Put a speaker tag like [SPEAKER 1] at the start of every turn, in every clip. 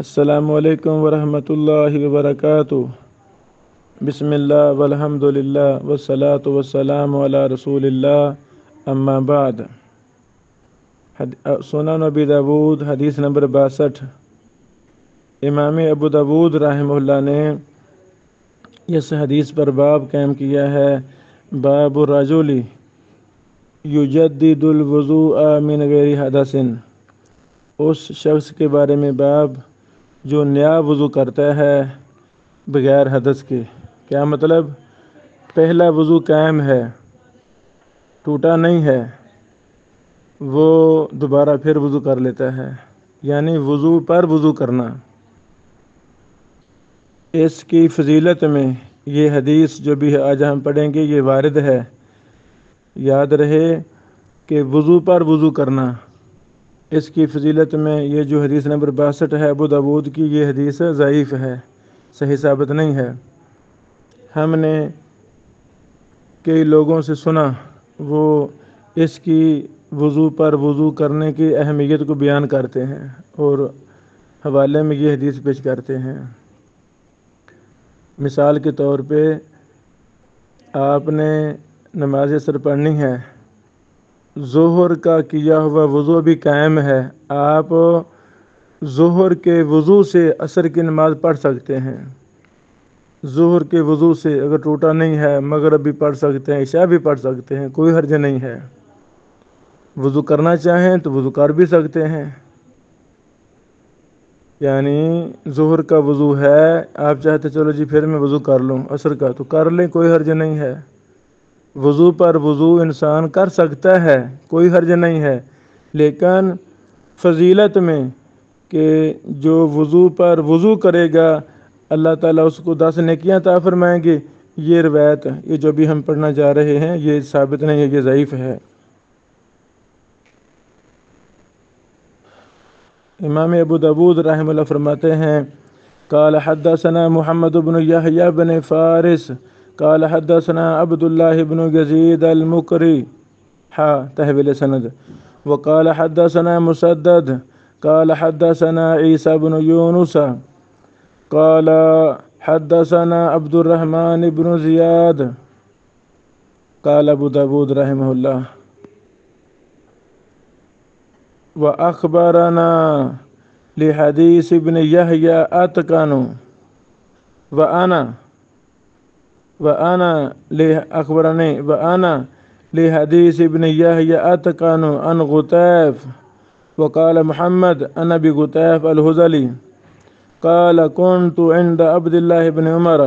[SPEAKER 1] السلام علیکم ورحمۃ اللہ وبرکاتہ۔ بسم اللہ والحمد للہ والصلاة والسلام علی رسول اللہ، اما بعد۔ سنن ابی داود حدیث نمبر 62۔ امام ابو داود رحمہ اللہ نے اس حدیث پر باب قائم کیا ہے، باب الرجل یجدد الوضوء من غیر حدث، اس شخص کے بارے میں باب جو نیا وضو کرتا ہے بغیر حدث کے۔ کیا مطلب؟ پہلا وضو قائم ہے، ٹوٹا نہیں ہے، وہ دوبارہ پھر وضو کر لیتا ہے، یعنی وضو پر وضو کرنا۔ اس کی فضیلت میں یہ حدیث جو بھی آج ہم پڑھیں گے یہ وارد ہے۔ یاد رہے کہ وضو پر وضو کرنا، اس کی فضیلت میں یہ جو حدیث نمبر 62 ہے ابو داود کی، یہ حدیث ضعیف ہے، صحیح ثابت نہیں ہے۔ ہم نے کئی لوگوں سے سنا وہ اس کی وضو پر وضو کرنے کی اہمیت کو بیان کرتے ہیں اور حوالے میں یہ حدیث پیش کرتے ہیں۔ مثال کے طور پہ آپ نے نماز عصر پڑھنی ہے، ظہر کا کیا ہوا وضو بھی قائم ہے، آپ ظہر کے وضو سے عصر کی نماز پڑھ سکتے ہیں۔ ظہر کے وضو سے اگر ٹوٹا نہیں ہے مغرب بھی پڑھ سکتے ہیں، عشاء بھی پڑھ سکتے ہیں، کوئی حرج نہیں ہے۔ وضو کرنا چاہیں تو وضو کر بھی سکتے ہیں، یعنی ظہر کا وضو ہے، آپ چاہتے چلو جی پھر میں وضو کر لوں عصر کا، تو کر لیں، کوئی حرج نہیں ہے۔ وضو پر وضو انسان کر سکتا ہے، کوئی حرج نہیں ہے، لیکن فضیلت میں کہ جو وضو پر وضو کرے گا اللہ تعالیٰ اس کو 10 نیکیاں عطا فرمائیں گے، یہ روایت یہ جو بھی ہم پڑھنا جا رہے ہیں یہ ثابت نہیں ہے، یہ ضعیف ہے۔ امام ابو داود رحمہ اللہ فرماتے ہیں، قال حدثنا محمد بن یحییٰ بن فارس قال حدثنا عبد الله بن يزيد المقري تحویل سند، وقال حدثنا مسدد قال حدثنا عيسى بن يونس قال حدثنا عبد الرحمن بن زياد قال ابو داود رحمہ اللہ وأخبرنا لحديث ابن يحيى أتقن وأنا لحديث ابن يحيى أتقن عن غطيف، وقال محمد أنا بغطيف الهذلي قال كنت عند عبد الله بن عمر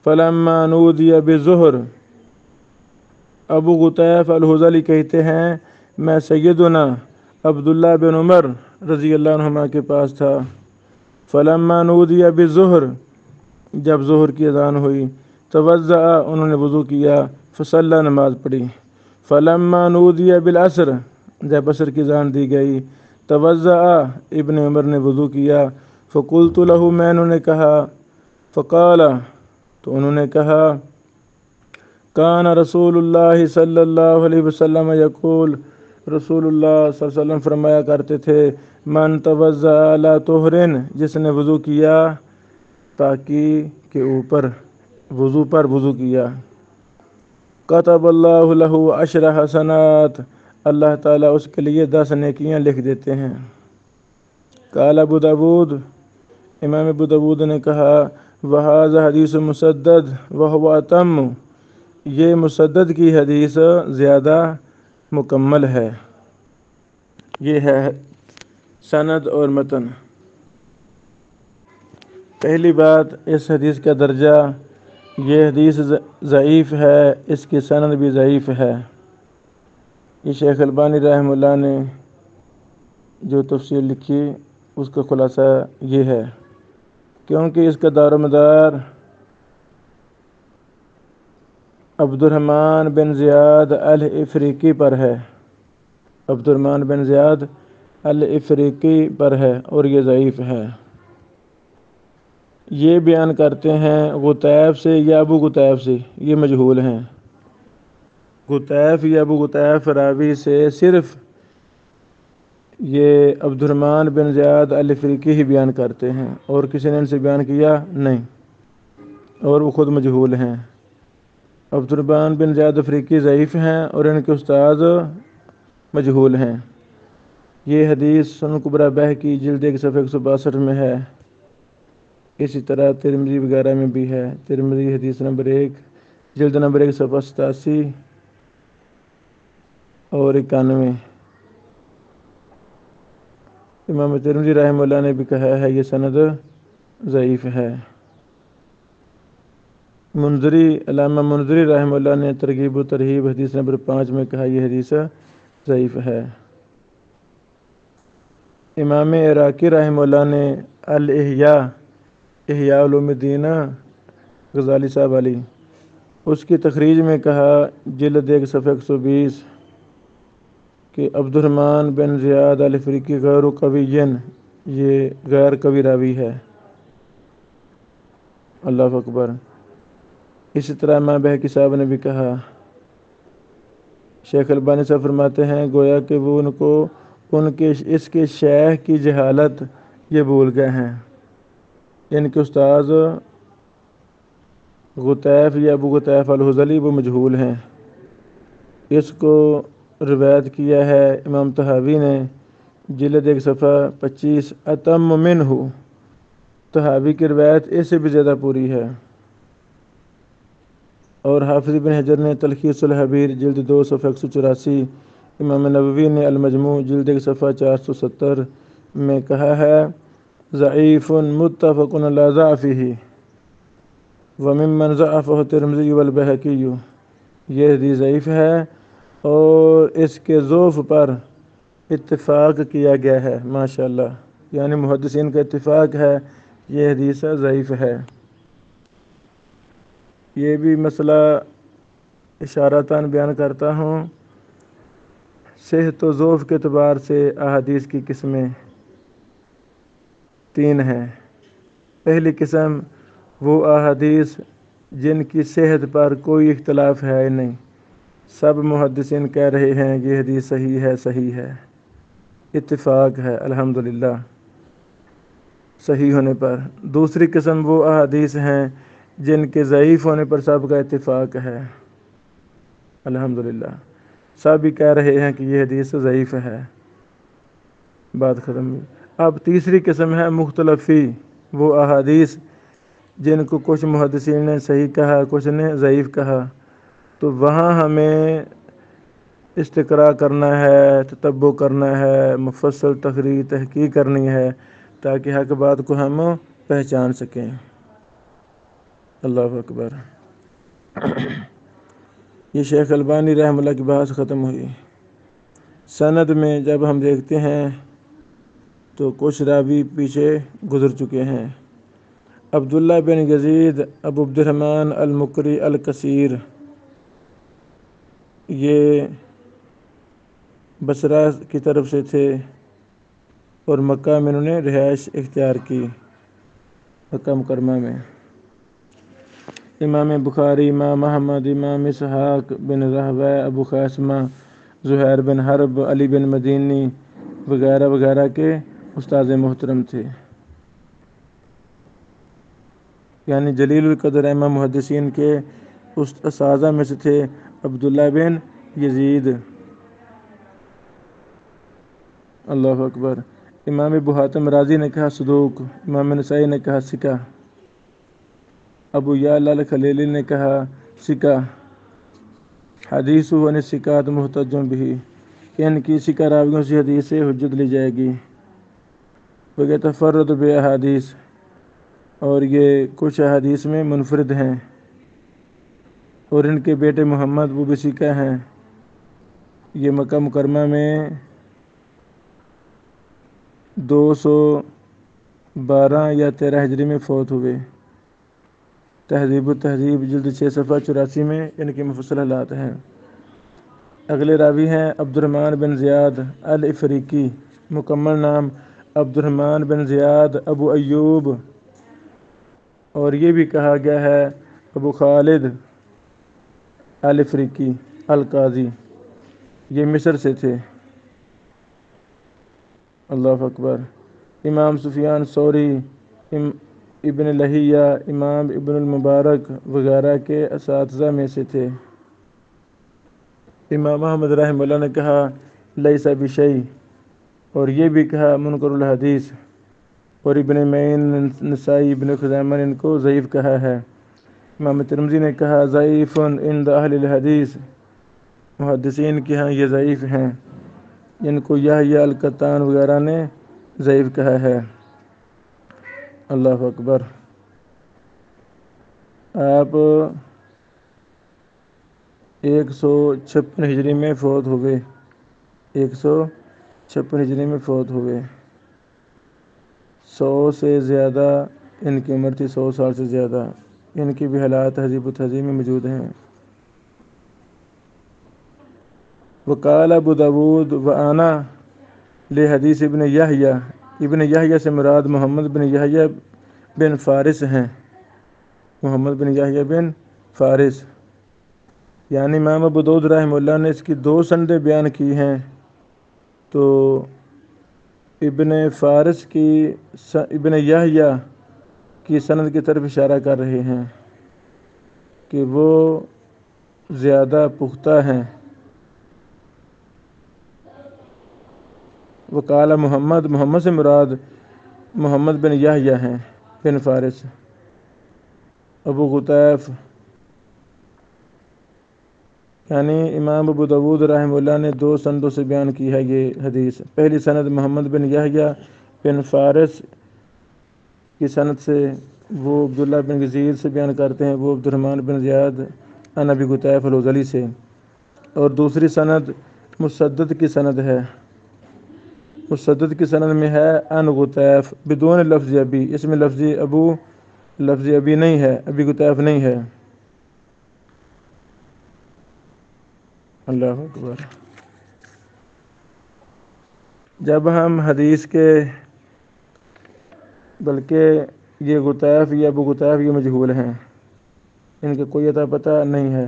[SPEAKER 1] فلما نودي بالظهر۔ ابو غطیف الہذلی کہتے ہیں میں سیدنا عبداللہ بن عمر رضی اللہ عنہما کے پاس تھا، فلما نودی بالظہر، جب ظہر کی اذان ہوئی، توضأ، انہوں نے وضو کیا، فصلی، نماز پڑھی، فلما نودی بالعصر، جب عصر کی اذان دی گئی، توضأ، ابن عمر نے وضو کیا، فقلت له، میں انہوں نے کہا، فقال، تو انہوں نے کہا، کان رسول اللہ صلی اللہ علیہ وسلم یقول، رسول اللہ صلی اللہ علیہ وسلم فرمایا کرتے تھے، من توضأ علی طہر، جس نے وضو کیا پاکی کے اوپر، وضو پر وضو کیا، کتب اللہ لہ 10 حسنات، اللہ تعالیٰ اس کے لیے 10 نیکیاں لکھ دیتے ہیں۔ قال ابو داود، امام ابو داود نے کہا، وہذا حدیث مسدد وہو اتم، یہ مسدد کی حدیث زیادہ مکمل ہے، یہ ہے سند اور متن۔ پہلی بات، اس حدیث کا درجہ، یہ حدیث ضعیف ہے، اس کی سند بھی ضعیف ہے۔ یہ شیخ البانی رحمہ اللہ نے جو تفسیر لکھی اس کا خلاصہ یہ ہے، کیونکہ اس کا دار و مدار عبد الرحمن بن زیاد الافریقی پر ہے، عبد الرحمن بن زیاد الافریقی پر ہے، اور یہ ضعیف ہے۔ یہ بیان کرتے ہیں غطیف سے یا ابو غطیف سے، یہ مجہول ہیں۔ غطیف یا ابو غطیف راوی سے صرف یہ عبد الرحمن بن زیاد الافریقی ہی بیان کرتے ہیں اور کسی نے ان سے بیان کیا نہیں، اور وہ خود مجہول ہیں۔ عبد الرحمن بن زیاد افریقی ضعیف ہیں اور ان کے استاد مجہول ہیں۔ یہ حدیث سنن کبریٰ بہقی جلد 1 صفحہ 162 میں ہے۔ اسی طرح ترمذی وغیرہ میں بھی ہے۔ ترمذی حدیث نمبر 1 جلد نمبر 1 صفحہ 87 اور 91۔ امام ترمذی رحمہ اللہ نے بھی کہا ہے یہ سند ضعیف ہے۔ علامہ منذری رحمہ اللہ نے ترغیب و ترہیب حدیث نمبر 5 میں کہا یہ حدیث ضعیف ہے۔ امام عراقی رحمہ اللہ نے احیاء علوم الدین غزالی صاحب علی اس کی تخریج میں کہا جلد 1 صفحہ 120 کہ عبد الرحمن بن زیاد الافریقی غیر قوی، یہ غیر قوی راوی ہے۔ اللہ اکبر۔ اسی طرح امام بہقی صاحب نے بھی کہا۔ شیخ البانی صاحب فرماتے ہیں گویا کہ وہ اس کے شیخ کی جہالت یہ بھول گئے ہیں۔ ان کے استاد غطیف یا ابو غطیف الحذلی وہ مجہول ہیں۔ اس کو روایت کیا ہے امام طحاوی نے جلد 1 صفحہ 25 اتم منہ۔ طحاوی کی روایت اس سے بھی زیادہ پوری ہے۔ اور حافظ بن حجر نے تلخیص الحبیر جلد 2 صفحہ 184، امام نووی نے المجموع جلد 1 صفحہ 470 میں کہا ہے ضعیف متفق علی ضعفہ وممن ضعفہ الترمذی والبہقی۔ یہ حدیث ضعیف ہے اور اس کے ضعف پر اتفاق کیا گیا ہے۔ ماشاءاللہ، یعنی محدثین کا اتفاق ہے یہ حدیث ضعیف ہے۔ یہ بھی مسئلہ اشارتاً بیان کرتا ہوں۔ صحت و ضعف کے اعتبار سے احادیث کی قسمیں 3 ہیں۔ پہلی قسم وہ احادیث جن کی صحت پر کوئی اختلاف ہے نہیں، سب محدثین کہہ رہے ہیں یہ حدیث صحیح ہے، اتفاق ہے الحمدللہ صحیح ہونے پر۔ دوسری قسم وہ احادیث ہیں جن کے ضعیف ہونے پر سب کا اتفاق ہے، الحمدللہ سب بھی کہہ رہے ہیں کہ یہ حدیث ضعیف ہے، بات ختم ہوئی۔ اب تیسری قسم ہے مختلف فی، وہ احادیث جن کو کچھ محدثین نے صحیح کہا کچھ نے ضعیف کہا، تو وہاں ہمیں استقراء کرنا ہے، تتبع کرنا ہے، مفصل تحقیق کرنی ہے تاکہ حق بات کو ہم پہچان سکیں۔ اللہ اکبر۔ یہ شیخ البانی رحمہ اللہ کی بات ختم ہوئی۔ سند میں جب ہم دیکھتے ہیں تو کچھ راوی پیچھے گزر چکے ہیں۔ عبداللہ بن یزید ابو عبد الرحمن المقری الکثیر، یہ بصرہ کی طرف سے تھے اور مکہ میں انہوں نے رہائش اختیار کی، مکہ مکرمہ میں۔ امام بخاری، امام احمد، امام اسحاق بن راہویہ، ابو قاسمہ، زہیر بن حرب، علی بن مدینی وغیرہ وغیرہ کے استاد محترم تھے، یعنی جلیل القدر ائمہ محدثین کے اساتذہ میں سے تھے عبداللہ بن یزید۔ اللہ اکبر۔ امام ابو حاتم رازی نے کہا صدوق، امام نسائی نے کہا ثقہ، ابو یعلا الخلیلی نے کہا ثقہ، حدیث عن الثقات محتج بہ، ان کی ثقہ راویوں سے حدیث سے حجت لی جائے گی۔ ویتفرد باحادیث، اور یہ کچھ احادیث میں منفرد ہیں، اور ان کے بیٹے محمد وہ بھی ثقہ ہیں۔ یہ مکہ مکرمہ میں 212 یا 13 ہجری میں فوت ہوئے۔ تہذیب التہذیب جلد 6 صفحہ 84 میں ان کے مفصل حالات ہیں۔ اگلے راوی ہیں عبد الرحمن بن زیاد الافریقی، مکمل نام عبد الرحمن بن زیاد ابو ایوب، اور یہ بھی کہا گیا ہے ابو خالد الافریقی القاضی، یہ مصر سے تھے۔ اللہ اکبر۔ امام سفیان ثوری، ابن لہیہ، امام ابن المبارک وغیرہ کے اساتذہ میں سے تھے۔ امام احمد رحمہ اللہ نے کہا لیس بشیء، اور یہ بھی کہا منکر الحدیث، اور ابن معین، نسائی، ابن خزیمہ نے ان کو ضعیف کہا ہے۔ امام ترمذی نے کہا ضعیف عند اہل الحدیث، محدثین کے ہاں یہ ضعیف ہیں، ان کو یحییٰ القطان وغیرہ نے ضعیف کہا ہے۔ اللہ اکبر۔ آپ 156 ہجری میں فوت ہوئے، 156 ہجری میں فوت ہوئے۔ 100 سے زیادہ ان کی عمر تھی، 100 سال سے زیادہ۔ ان کی بھی حالات تہذیب و تہذیب میں موجود ہیں۔ وقال ابو داود وانا لحدیث ابن یحییٰ، ابن یحییٰ سے مراد محمد بن یحییٰ بن فارس ہیں، محمد بن یحییٰ بن فارس، یعنی امام ابو داود رحمہ اللہ نے اس کی 2 سندیں بیان کی ہیں، تو ابن فارس کی ابن یحییٰ کی سند کی طرف اشارہ کر رہے ہیں کہ وہ زیادہ پختہ ہیں۔ وقال محمد سے مراد محمد بن یحییٰ ہیں بن فارس۔ ابو غطیف، یعنی امام ابو داود رحمہ اللہ نے 2 سندوں سے بیان کی ہے یہ حدیث۔ پہلی سند محمد بن یحییٰ بن فارس کی سند سے وہ عبداللہ بن یزید سے بیان کرتے ہیں، وہ عبدالرحمن بن زیاد عن ابی غطیف الحذلی سے، اور دوسری سند مسدد کی سند ہے، مسدد کی سند میں ہے عن غطیف بدون لفظ ابی، اس میں لفظ ابی نہیں ہے، ابی غطیف نہیں ہے۔ اللہ اکبر۔ جب ہم حدیث کے، بلکہ یہ غطیف یا ابو غطیف یہ مجہول ہیں، ان کا کوئی اتا پتہ نہیں ہے۔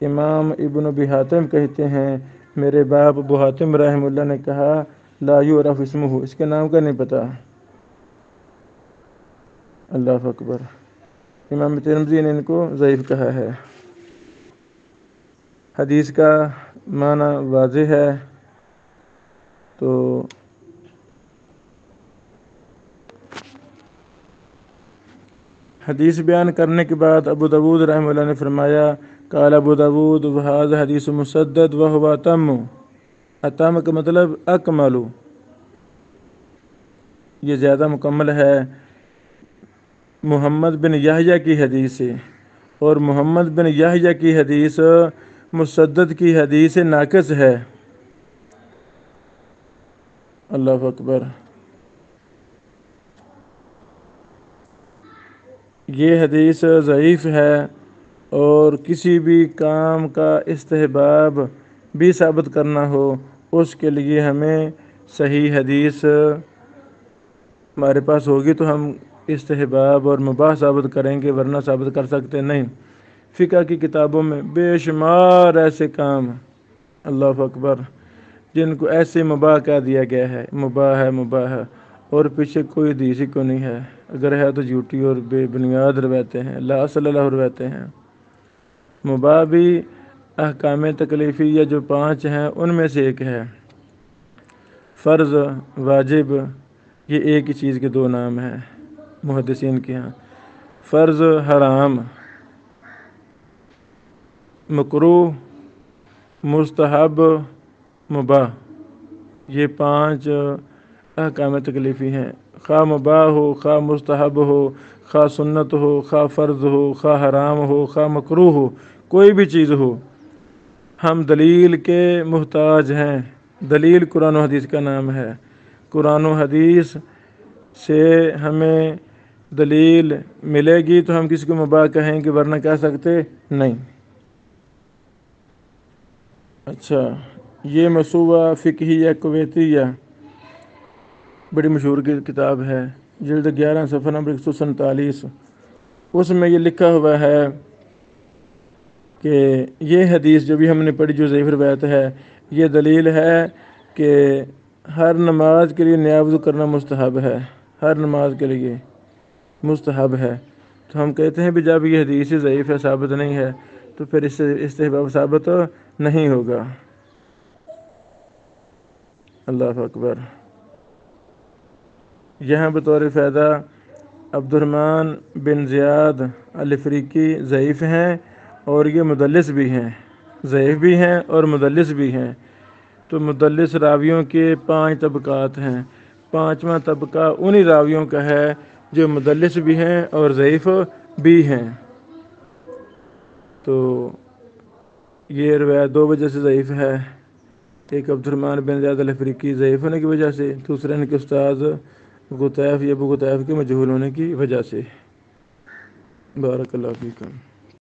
[SPEAKER 1] امام ابن ابی حاتم کہتے ہیں میرے باپ ابو حاتم رحمہ اللہ نے کہا لا یعرف اسمہ، اس کے نام کا نہیں پتہ۔ اللہ اکبر۔ امام ترمذی نے ان کو ضعیف کہا ہے۔ حدیث کا معنی واضح ہے، تو حدیث بیان کرنے کے بعد ابو داود رحمہ اللہ نے فرمایا قال ابو داود وهذا حدیث مسدد وهو اتم، اتم کا مطلب اکمل، یہ زیادہ مکمل ہے محمد بن یحییٰ کی حدیث سے، اور محمد بن یحییٰ کی حدیث مسدد کی حدیث ناقص ہے۔ اللہ اکبر۔ یہ حدیث ضعیف ہے، اور کسی بھی کام کا استحباب بھی ثابت کرنا ہو اس کے لیے ہمیں صحیح حدیث ہمارے پاس ہوگی تو ہم استحباب اور مباح ثابت کریں گے، ورنہ ثابت کر سکتے نہیں۔ فقہ کی کتابوں میں بے شمار ایسے کام، اللہ اکبر، جن کو ایسے مباح کہہ دیا گیا ہے، مباح ہے، اور پیچھے کوئی حدیث ہی کو نہیں ہے، اگر ہے تو جھوٹی اور بے بنیاد روایتیں ہیں، لا اصل لہ روایتیں ہیں۔ مباح بھی احکام تکلیفیہ جو 5 ہیں ان میں سے ایک ہے۔ فرض، واجب، یہ ایک ہی چیز کے 2 نام ہیں محدثین کے ہاں۔ فرض، حرام، مکروہ، مستحب، مباح، یہ 5 احکام تکلیفی ہیں۔ خواہ مباح ہو، خواہ مستحب ہو، خواہ سنت ہو، خواہ فرض ہو، خواہ حرام ہو، خواہ مکروہ ہو، کوئی بھی چیز ہو، ہم دلیل کے محتاج ہیں۔ دلیل قرآن و حدیث کا نام ہے، قرآن و حدیث سے ہمیں دلیل ملے گی تو ہم کسی کو مباح کہیں گے، ورنہ کہہ سکتے نہیں۔ اچھا، یہ موسوعہ فقہیہ کویتیہ بڑی مشہور کتاب ہے، جلد 11 صفحہ نمبر 147، اس میں یہ لکھا ہوا ہے کہ یہ حدیث جو بھی ہم نے پڑھی جو ضعیف روایت ہے، یہ دلیل ہے کہ ہر نماز کے لیے نیا وضو کرنا مستحب ہے، ہر نماز کے لیے مستحب ہے۔ تو ہم کہتے ہیں بھی جب یہ حدیث ضعیف ہے، ثابت نہیں ہے، تو پھر اس سے استحباب ثابت نہیں ہوگا۔ اللہ اکبر۔ یہاں بطور فائدہ عبد الرحمن بن زیاد الافریقی ضعیف ہیں اور یہ مدلس بھی ہیں، ضعیف بھی ہیں اور مدلس بھی ہیں۔ تو مدلس راویوں کے 5 طبقات ہیں، 5واں طبقہ انہی راویوں کا ہے جو مدلس بھی ہیں اور ضعیف بھی ہیں۔ تو یہ روایت 2 وجہ سے ضعیف ہے، ایک عبد الرحمن بن زیاد الافریقی ضعیف ہونے کی وجہ سے، دوسرے ان کے استاد غطیف یا ابو غطیف کے مجہول ہونے کی وجہ سے۔ بارک اللہ فیکم۔